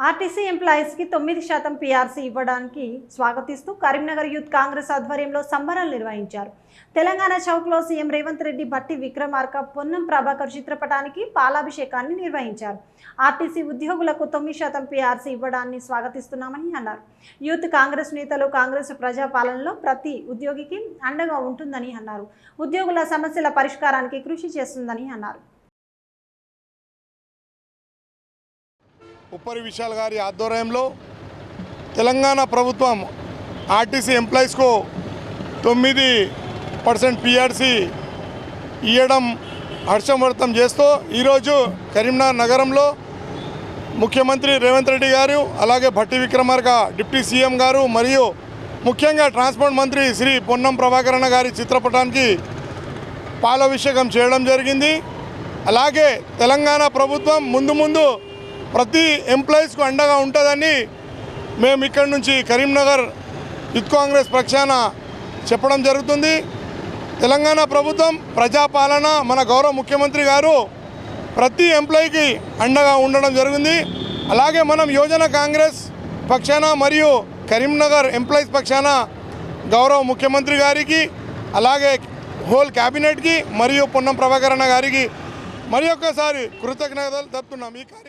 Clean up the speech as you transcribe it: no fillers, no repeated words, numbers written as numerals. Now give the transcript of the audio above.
RTC employees కి 9% PRC ఇవ్వడానికి స్వాగతిస్తూ కరీంనగర్ యూత్ కాంగ్రెస్ ఆధ్వర్యంలో సంబరాలు నిర్వహించారు. తెలంగాణ చౌక్లో సీఎం రేవంత్ రెడ్డి భట్టి విక్రమార్క పొన్నం ప్రభాకర్ చిత్రపటానికి పాలాభిషేకాన్ని నిర్వహించారు. ఆర్టీసీ ఉద్యోగులకు 9% పీఆర్సీ ఇవ్వడాన్ని స్వాగతిస్తున్నామని అన్నారు. యూత్ కాంగ్రెస్ నేతలు కాంగ్రెస్ ప్రజాపాలనలో ప్రతి ఉద్యోగికి అండగా ఉంటుందని అన్నారు. ఉద్యోగుల సమస్యల పరిష్కారానికి కృషి చేస్తుందని అన్నారు. ఉప్పరి విశాల్ గారి ఆధ్వర్యంలో తెలంగాణ ప్రభుత్వం ఆర్టీసీ ఎంప్లాయీస్కు 9% పీఆర్సీ ఇవ్వడం హర్షం వ్యక్తం చేస్తూ ఈరోజు కరీంనగర్ నగరంలో ముఖ్యమంత్రి రేవంత్ రెడ్డి గారు, అలాగే భట్టి విక్రమార్క డిప్యూటీ సీఎం గారు మరియు ముఖ్యంగా ట్రాన్స్పోర్ట్ మంత్రి శ్రీ పొన్నం ప్రభాకర్ అన్న గారి చిత్రపటానికి పాలాభిషేకం చేయడం జరిగింది. అలాగే తెలంగాణ ప్రభుత్వం ముందు ప్రతి ఎంప్లాయీస్కు అండగా ఉంటుందని మేము ఇక్కడి నుంచి కరీంనగర్ యూత్ కాంగ్రెస్ పక్షాన చెప్పడం జరుగుతుంది. తెలంగాణ ప్రభుత్వం ప్రజాపాలన మన గౌరవ ముఖ్యమంత్రి గారు ప్రతి ఎంప్లాయీకి అండగా ఉండడం జరిగింది. అలాగే మనం యోజన కాంగ్రెస్ పక్షాన మరియు కరీంనగర్ ఎంప్లాయీస్ పక్షాన గౌరవ ముఖ్యమంత్రి గారికి, అలాగే హోల్ క్యాబినెట్కి మరియు పొన్నం ప్రభాకర్ అన్న గారికి మరి ఒక్కసారి కృతజ్ఞతలు తెలుపుతున్నాం. ఈ కార్యక్రమం